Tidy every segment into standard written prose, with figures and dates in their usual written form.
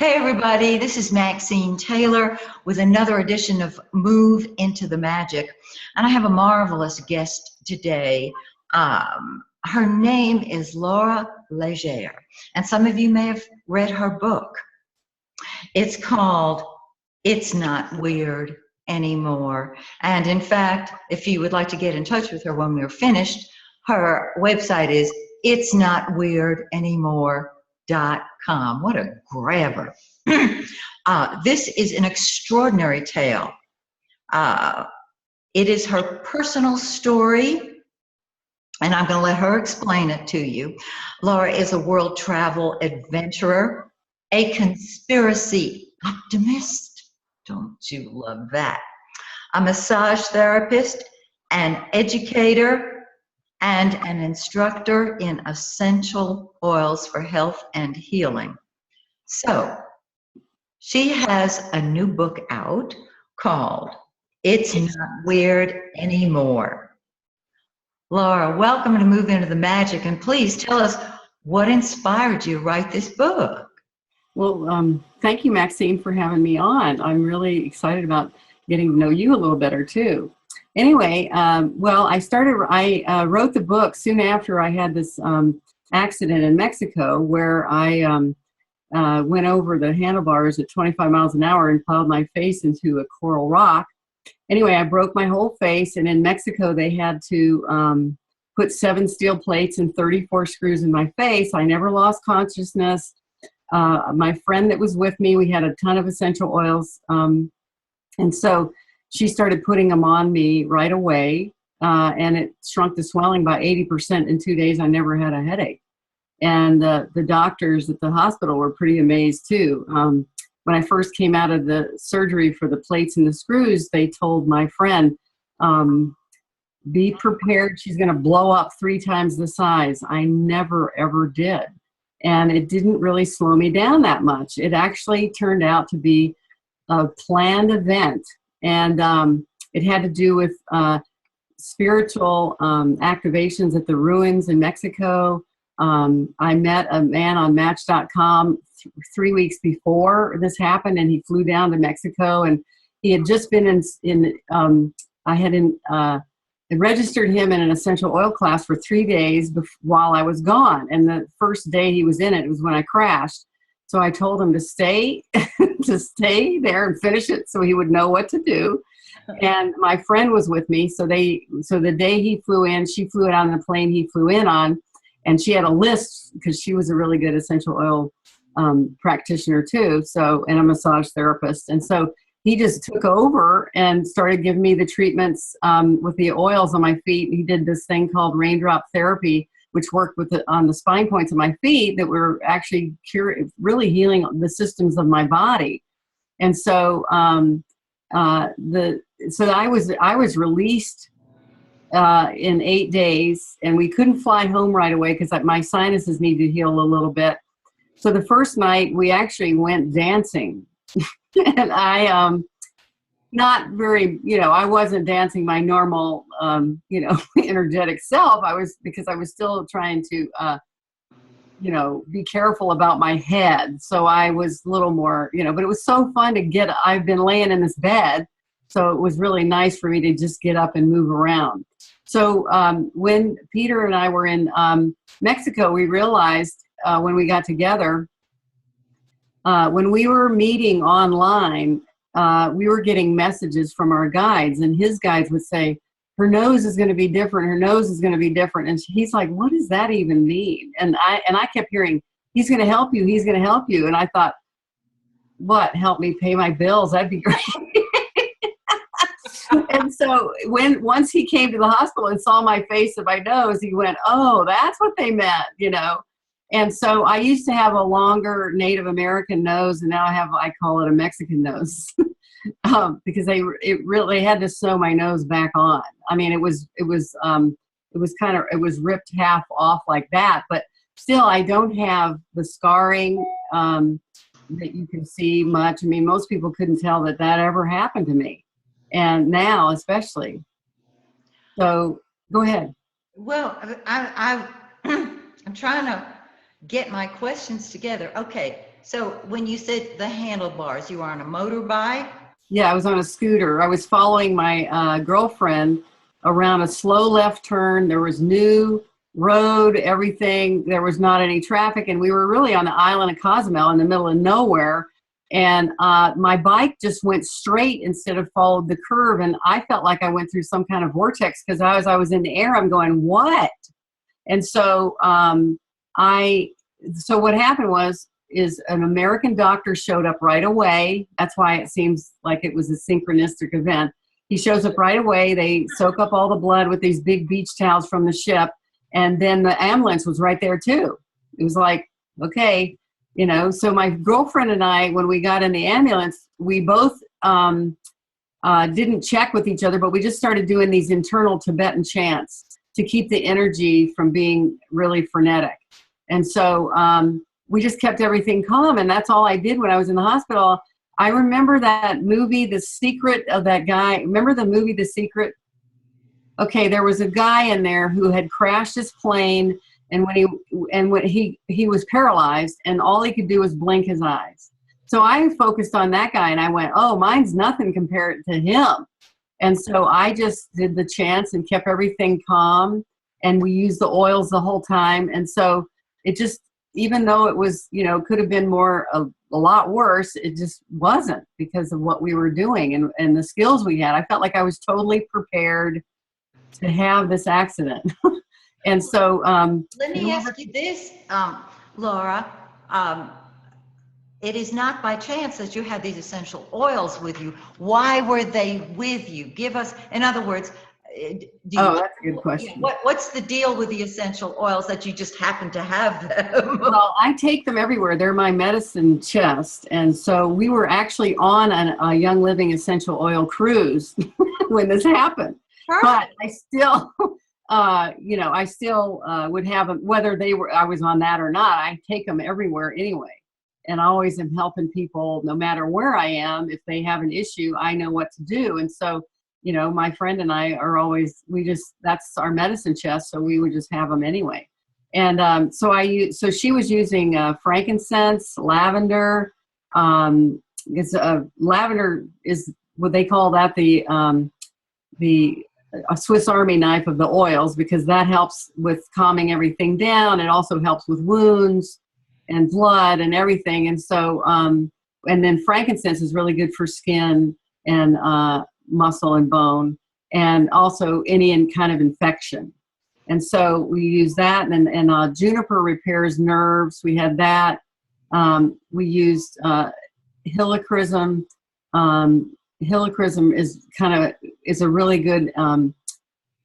Hey everybody, this is Maxine Taylor with another edition of Move into the Magic. And I have a marvelous guest today. Her name is Laura Legere, and some of you may have read her book. It's called It's Not Weird Anymore. And in fact, if you would like to get in touch with her when we're finished, her website is itsnotweirdanymore.com. What a grabber. This is an extraordinary tale. It is her personal story, and I'm going to let her explain it to you. Laura is a world travel adventurer, a conspiracy optimist. Don't you love that? A massage therapist, an educator, and an instructor in essential oils for health and healing. So, she has a new book out called It's Not Weird Anymore. Laura, welcome to Move Into the Magic, and please tell us what inspired you to write this book. Well, thank you, Maxine, for having me on. I'm really excited about getting to know you a little better, too. Anyway, I wrote the book soon after I had this accident in Mexico where I went over the handlebars at 25 miles an hour and plowed my face into a coral rock. Anyway, I broke my whole face, and in Mexico they had to put 7 steel plates and 34 screws in my face. I never lost consciousness. My friend that was with me, we had a ton of essential oils, and so she started putting them on me right away, and it shrunk the swelling by 80%. In 2 days. I never had a headache. And the doctors at the hospital were pretty amazed too. When I first came out of the surgery for the plates and the screws, they told my friend, be prepared, she's gonna blow up 3 times the size. I never, ever did. And it didn't really slow me down that much. It actually turned out to be a planned event. And it had to do with spiritual activations at the ruins in Mexico. I met a man on Match.com 3 weeks before this happened, and he flew down to Mexico, and he had just been I had registered him in an essential oil class for 3 days while I was gone. And the first day he was in it was when I crashed. So I told him to stay, to stay there and finish it so he would know what to do. And my friend was with me. So the day he flew in, she flew out on the plane he flew in on. And she had a list because she was a really good essential oil practitioner too, and a massage therapist. And so he just took over and started giving me the treatments with the oils on my feet. He did this thing called Raindrop Therapy, which worked on the spine points of my feet that were actually really healing the systems of my body. And so I was released in 8 days, and we couldn't fly home right away because my sinuses need to heal a little bit. So the first night we actually went dancing, and I not very, I wasn't dancing my normal, energetic self. Because I was still trying to, be careful about my head. So I was a little more, but it was so fun to I've been laying in this bed. So it was really nice for me to just get up and move around. So when Peter and I were in Mexico, we realized when we got together, when we were meeting online, we were getting messages from our guides, and his guides would say, her nose is going to be different, her nose is going to be different. And he's like, what does that even mean? And I kept hearing, he's going to help you, he's going to help you. And I thought, what, help me pay my bills? That'd be great. And so once he came to the hospital and saw my face and my nose, he went, oh, that's what they meant, And so I used to have a longer Native American nose, and now I call it a Mexican nose, because they had to sew my nose back on. I mean, it was ripped half off like that, but still I don't have the scarring that you can see much. I mean, most people couldn't tell that ever happened to me. And now especially. So go ahead. Well, I'm trying to get my questions together. Okay, So when you said the handlebars, you were on a motorbike? Yeah, I was on a scooter. I was following my girlfriend around a slow left turn. There was new road, everything. There was not any traffic, and we were really on the island of Cozumel in the middle of nowhere. And my bike just went straight instead of followed the curve, and I felt like I went through some kind of vortex because as I was in the air, I'm going, what? And so so what happened is an American doctor showed up right away. That's why it seems like it was a synchronistic event. He shows up right away. They soak up all the blood with these big beach towels from the ship. And then the ambulance was right there too. It was like, okay, you know, so my girlfriend and I, when we got in the ambulance, we both didn't check with each other, but we just started doing these internal Tibetan chants to keep the energy from being really frenetic. And so we just kept everything calm, and that's all I did when I was in the hospital. I remember that movie, The Secret of that guy. Remember the movie, The Secret? Okay, there was a guy in there who had crashed his plane, and when he was paralyzed, and all he could do was blink his eyes. So I focused on that guy, and I went, oh, mine's nothing compared to him. And so I just did the chants and kept everything calm, and we used the oils the whole time. And so it just, even though it was, you know, could have been a lot worse, it just wasn't because of what we were doing and the skills we had. I felt like I was totally prepared to have this accident. And so let me ask you this, Laura. It is not by chance that you had these essential oils with you. Why were they with you? Give us, in other words, that's a good question. What's the deal with the essential oils that you just happen to have them? Well, I take them everywhere. They're my medicine chest. And so we were actually on a Young Living essential oil cruise when this happened. Perfect. But I still, I still would have them, whether I was on that or not. I take them everywhere anyway. And I always am helping people no matter where I am. If they have an issue, I know what to do. And so, you know, my friend and I are always, that's our medicine chest. So we would just have them anyway. And so she was using frankincense, lavender. Lavender is what they call that a Swiss Army knife of the oils, because that helps with calming everything down. It also helps with wounds and blood and everything. And so, and then frankincense is really good for skin and muscle and bone, and also any kind of infection. And so we use that, and juniper repairs nerves. We had that. We used helichrysum. Helichrysum is a really good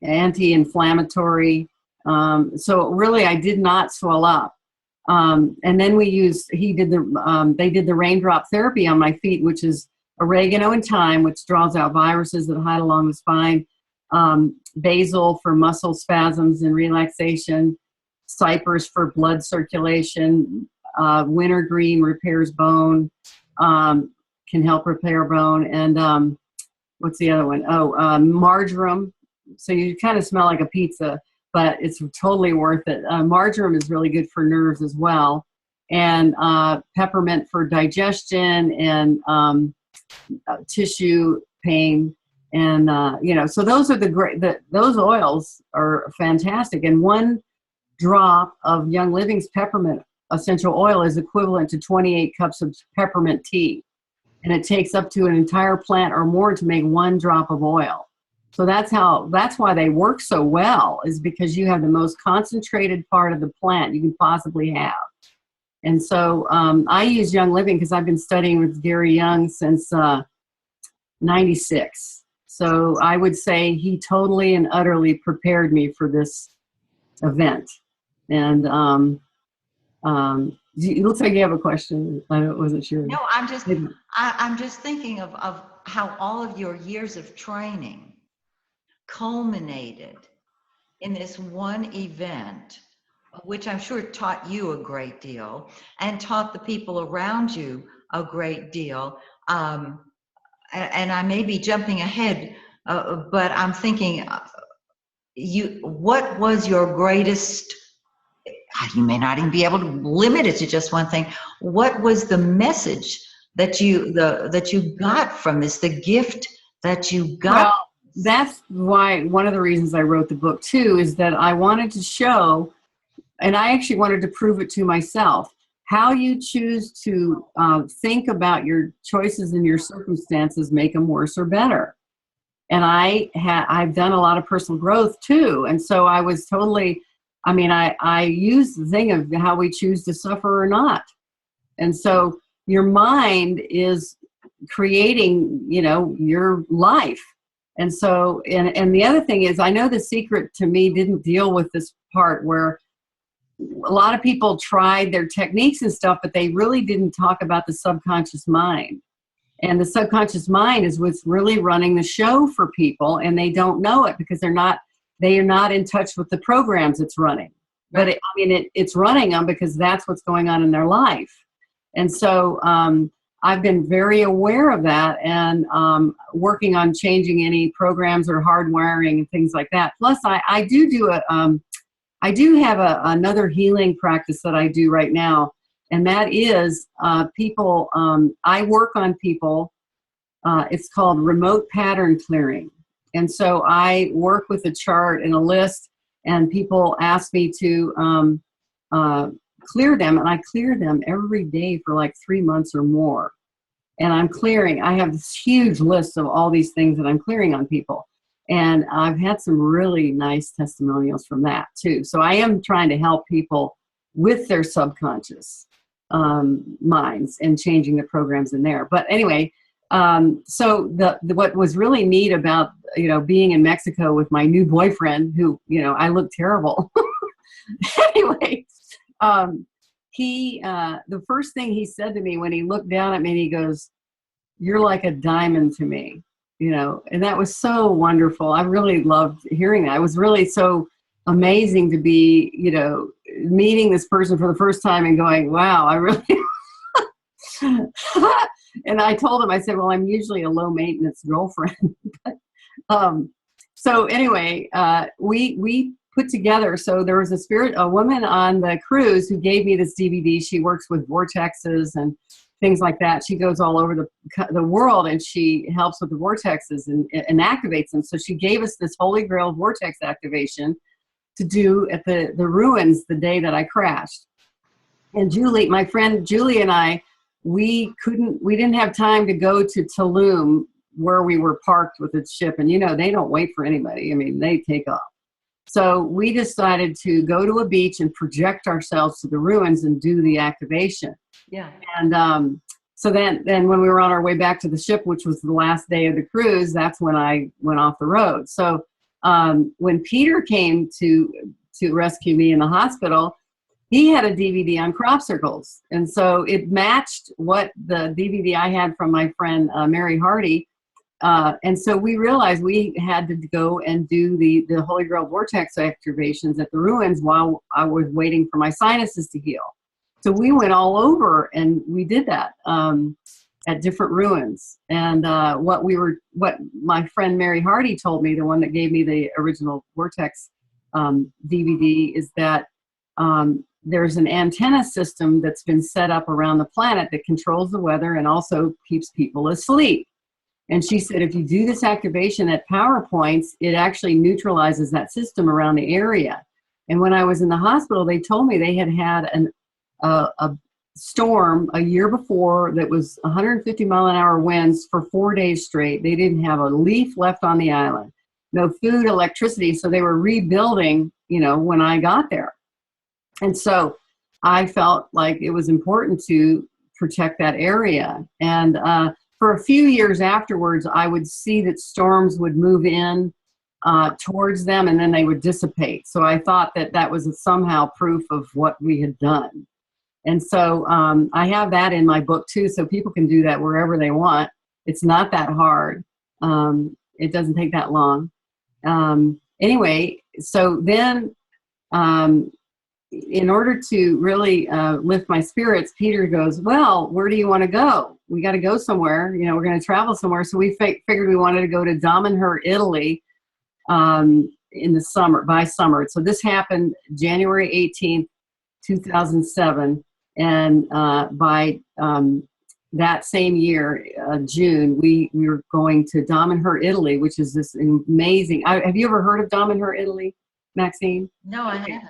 anti-inflammatory. So really, I did not swell up. And then they did the Raindrop Therapy on my feet, which is oregano and thyme, which draws out viruses that hide along the spine, basil for muscle spasms and relaxation, cypress for blood circulation, wintergreen repairs bone, can help repair bone, and what's the other one? Marjoram. So you kind of smell like a pizza, but it's totally worth it. Marjoram is really good for nerves as well, and peppermint for digestion and tissue pain. And so those are those oils are fantastic. And one drop of Young Living's peppermint essential oil is equivalent to 28 cups of peppermint tea, and it takes up to an entire plant or more to make one drop of oil. So that's why they work so well, is because you have the most concentrated part of the plant you can possibly have. And so I use Young Living because I've been studying with Gary Young since 96. So I would say he totally and utterly prepared me for this event. And it looks like you have a question. I wasn't sure. No, I'm just thinking of how all of your years of training culminated in this one event, which I'm sure taught you a great deal and taught the people around you a great deal. And I may be jumping ahead, but I'm thinking, what was your greatest, God, you may not even be able to limit it to just one thing. What was the message that you got from this, the gift that you got? Well, that's why one of the reasons I wrote the book too is that I wanted to show, and I actually wanted to prove it to myself, how you choose to think about your choices and your circumstances make them worse or better. And I've done a lot of personal growth too, and so I was totally. I mean, I use the thing of how we choose to suffer or not. And so your mind is creating, your life. And so, and the other thing is, I know The Secret to me didn't deal with this part where a lot of people tried their techniques and stuff, but they really didn't talk about the subconscious mind. And the subconscious mind is what's really running the show for people, and they don't know it because they are not in touch with the programs it's running. But it's running them because that's what's going on in their life. And so I've been very aware of that and working on changing any programs or hardwiring and things like that. Plus, I do have another healing practice that I do right now, and that is people. I work on people. It's called remote pattern clearing. And so I work with a chart and a list, and people ask me to clear them, and I clear them every day for like 3 months or more. And I'm clearing. I have this huge list of all these things that I'm clearing on people. And I've had some really nice testimonials from that too. So I am trying to help people with their subconscious minds and changing the programs in there. But anyway, so what was really neat about, being in Mexico with my new boyfriend who, I look terrible. Anyway, the first thing he said to me when he looked down at me, he goes, "You're like a diamond to me," and that was so wonderful. I really loved hearing that. It was really so amazing to be, meeting this person for the first time and going, wow, I really, and I told him, I said, well, I'm usually a low maintenance girlfriend. So anyway, we put together, so there was a woman on the cruise who gave me this DVD. She works with vortexes and things like that. She goes all over the world and she helps with the vortexes and activates them. So she gave us this Holy Grail vortex activation to do at the ruins the day that I crashed. And Julie, my friend Julie, and I, we didn't have time to go to Tulum where we were parked with the ship. And they don't wait for anybody. I mean, they take off. So we decided to go to a beach and project ourselves to the ruins and do the activation. Yeah. And so then when we were on our way back to the ship, which was the last day of the cruise, that's when I went off the road. So when Peter came to rescue me in the hospital, he had a DVD on crop circles. And so it matched what the DVD I had from my friend Mary Hardy. And so we realized we had to go and do the Holy Grail vortex activations at the ruins while I was waiting for my sinuses to heal. So we went all over and we did that at different ruins. And what my friend Mary Hardy told me, the one that gave me the original vortex DVD, is that there's an antenna system that's been set up around the planet that controls the weather and also keeps people asleep. And she said, if you do this activation at power points, it actually neutralizes that system around the area. And when I was in the hospital, they told me they had a storm a year before that was 150 mile an hour winds for 4 days straight. They didn't have a leaf left on the island, no food, electricity. So they were rebuilding, when I got there. And so I felt like it was important to protect that area. And for a few years afterwards, I would see that storms would move in towards them and then they would dissipate. So I thought that was somehow proof of what we had done. And so I have that in my book too, so people can do that wherever they want. It's not that hard. It doesn't take that long. Anyway, so then in order to really lift my spirits, Peter goes, well, where do you want to go? We got to go somewhere. We're going to travel somewhere. So we figured we wanted to go to Damanhur, Italy in the summer, by summer. So this happened January 18th, 2007. And by that same year, June, we were going to Damanhur, Italy, which is this amazing. Have you ever heard of Damanhur, Italy, Maxine? No, I haven't.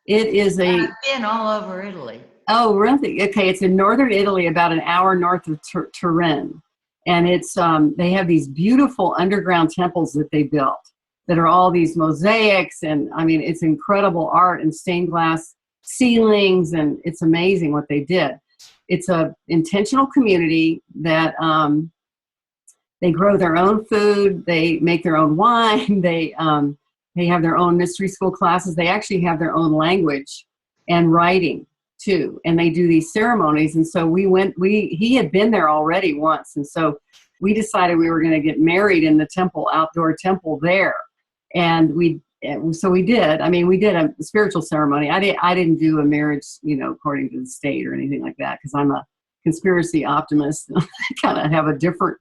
It is I've been all over Italy. Oh, really? Okay, it's in northern Italy, about an hour north of Turin. And it's they have these beautiful underground temples that they built that are all these mosaics. And I mean, it's incredible art and stained glass ceilings. And it's amazing what they did. It's a intentional community that they grow their own food. They make their own wine. They have their own mystery school classes. They actually have their own language and writing too. And they do these ceremonies. And so he had been there already once. And so we decided we were going to get married in the temple, outdoor temple there. And so we did. I mean, we did a spiritual ceremony. I didn't do a marriage, according to the state or anything like that, because I'm a conspiracy optimist. I kind of have a different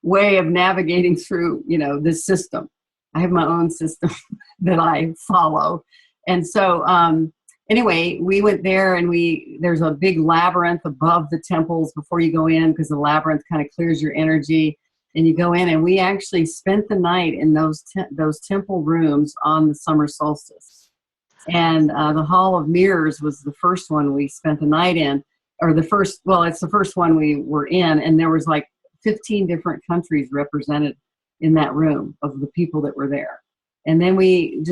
way of navigating through, this system. I have my own system that I follow. And so anyway, we went there, and there's a big labyrinth above the temples before you go in, because the labyrinth kind of clears your energy. And you go in, and we actually spent the night in those temple rooms on the summer solstice. And the Hall of Mirrors was the first one we spent the night in, it's the first one we were in. And there was like 15 different countries represented in that room of the people that were there. And then we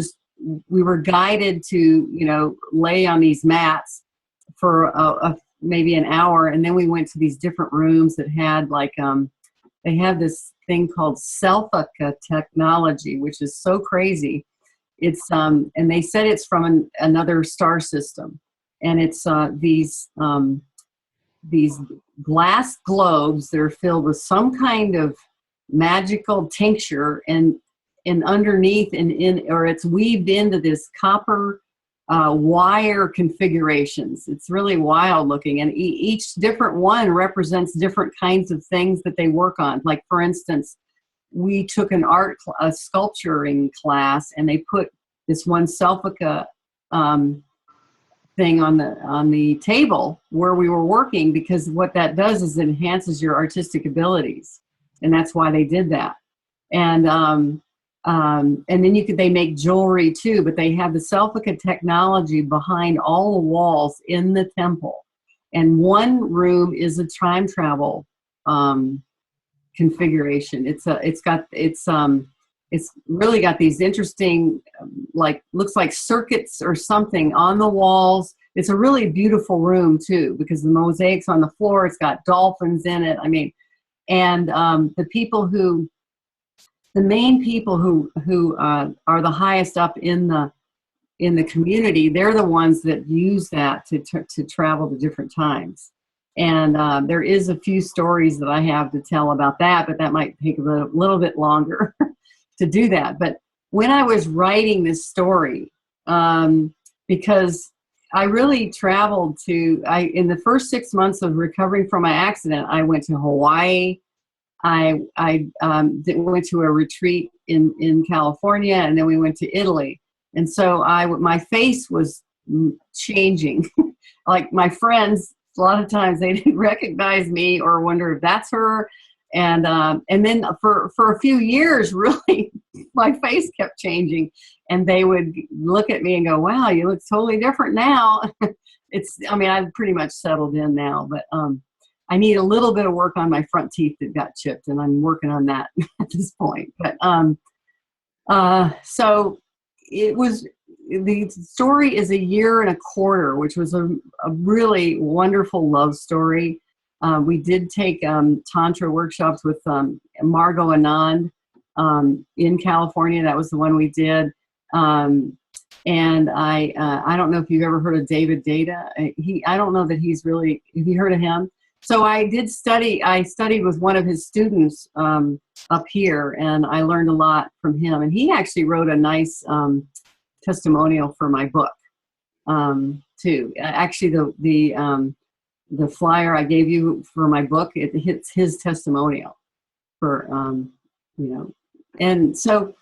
were guided to, lay on these mats for maybe an hour. And then we went to these different rooms that had they have this thing called Selfica technology, which is so crazy. It's and they said it's from another star system, and it's these glass globes that are filled with some kind of magical tincture, and underneath or it's weaved into this copper wire configurations. It's really wild looking, and each different one represents different kinds of things that they work on. Like, for instance, we took a sculpturing class, and they put this one Selfica thing on the table where we were working, because what that does is it enhances your artistic abilities, and that's why they did that. And then they make jewelry too, but they have the Selfica technology behind all the walls in the temple. And one room is a time travel configuration. It's really got these interesting, looks like circuits or something on the walls. It's a really beautiful room too, because the mosaics on the floor, it's got dolphins in it. I mean, and the main people who are the highest up in the community, they're the ones that use that to travel to different times. And there is a few stories that I have to tell about that, but that might take a little bit longer to do that. But when I was writing this story, because I really traveled in the first 6 months of recovering from my accident, I went to Hawaii. I went to a retreat in California, and then we went to Italy. And so my face was changing. Like, my friends, a lot of times they didn't recognize me or wonder if that's her. And then for a few years, really, my face kept changing, and they would look at me and go, "Wow, you look totally different now." I've pretty much settled in now, but I need a little bit of work on my front teeth that got chipped, and I'm working on that at this point. But so the story is 1.25 years, which was a really wonderful love story. We did take Tantra workshops with Margot Anand in California. That was the one we did. And I don't know if you've ever heard of David Data. I don't know that he's really, have you heard of him? So I studied with one of his students up here, and I learned a lot from him. And he actually wrote a nice testimonial for my book too. Actually, the flyer I gave you for my book, it hits his testimonial for, and so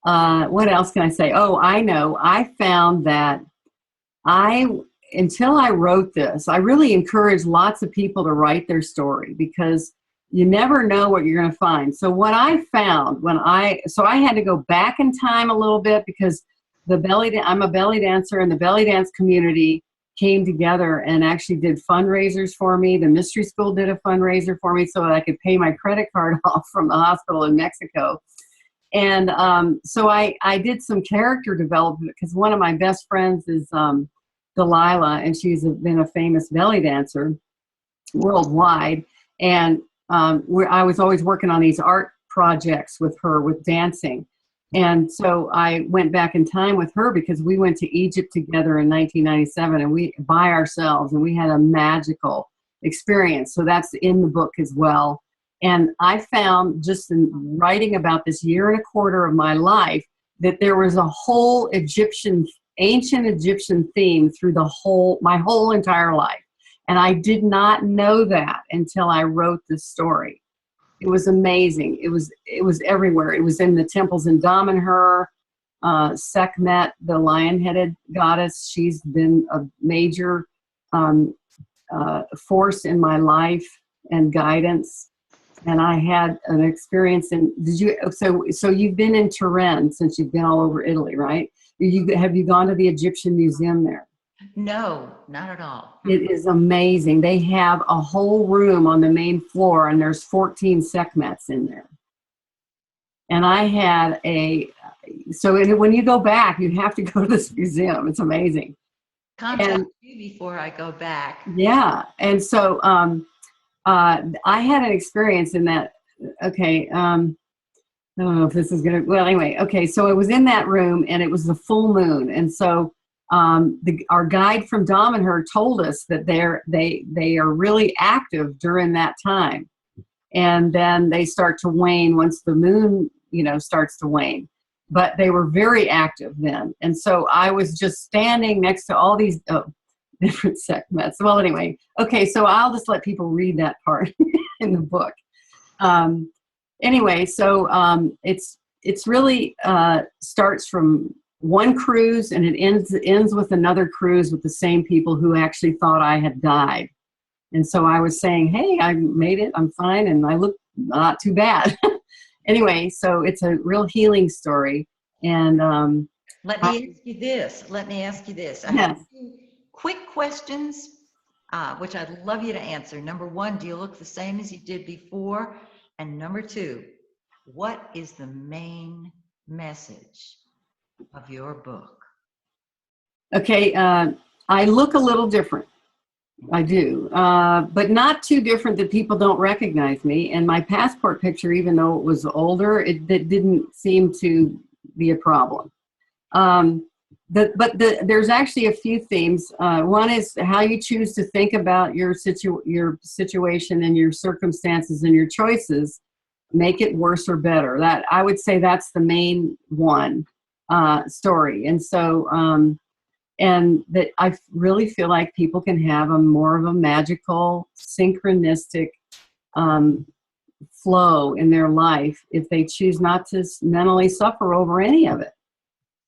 what else can I say? Oh, I know. I found that until I wrote this, I really encourage lots of people to write their story, because you never know what you're going to find. So what I found I had to go back in time a little bit, because I'm a belly dancer, and the belly dance community came together and actually did fundraisers for me. The mystery school did a fundraiser for me so that I could pay my credit card off from the hospital in Mexico. And so I did some character development, because one of my best friends is Delilah, and she's been a famous belly dancer worldwide. And I was always working on these art projects with her, with dancing. And so I went back in time with her, because we went to Egypt together in 1997, and we by ourselves, and we had a magical experience. So that's in the book as well. And I found, just in writing about this year and a quarter of my life, that there was a whole ancient Egyptian theme through my whole entire life. And I did not know that until I wrote this story. It was amazing. It was everywhere. It was in the temples in Damanhur, Sekhmet, the lion-headed goddess. She's been a major force in my life and guidance. And I had an experience so you've been in Turin since you've been all over Italy, right? Have you gone to the Egyptian museum there? No, not at all. It is amazing. They have a whole room on the main floor, and there's 14 Sekhmets in there. And I had when you go back, you have to go to this museum. It's amazing. Contact you before I go back. Yeah. And so I had an experience in that, okay, I don't know if this is going to, well, anyway, okay, so it was in that room, and it was the full moon. And so our guide from Damanhur told us that they are really active during that time, and then they start to wane once the moon starts to wane, but they were very active then. And so I was just standing next to all these different Sekhmets. Well, anyway, okay, so I'll just let people read that part in the book. Anyway, so it's really starts from one cruise, and it ends with another cruise with the same people who actually thought I had died. And so I was saying, hey, I made it, I'm fine, and I look not too bad. Anyway, so it's a real healing story. And let me ask you this. I have a few quick questions, which I'd love you to answer. Number one, do you look the same as you did before? And number two, what is the main message of your book? Okay, I look a little different. I do, but not too different that people don't recognize me. And my passport picture, even though it was older, it didn't seem to be a problem. There's actually a few themes. One is how you choose to think about your situation and your circumstances and your choices make it worse or better. That I would say that's the main one story. And so, and that I really feel like people can have more of a magical, synchronistic flow in their life if they choose not to mentally suffer over any of it.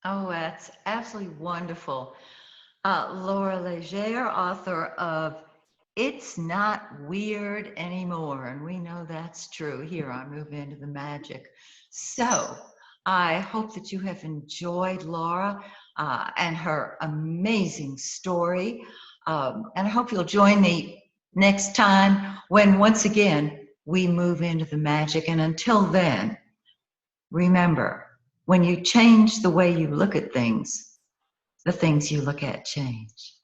Oh, that's absolutely wonderful. Laura Legere, author of It's Not Weird Anymore, and we know that's true here on Move Into the Magic. So I hope that you have enjoyed Laura and her amazing story, and I hope you'll join me next time when once again we move into the magic. And until then, remember, when you change the way you look at things, the things you look at change.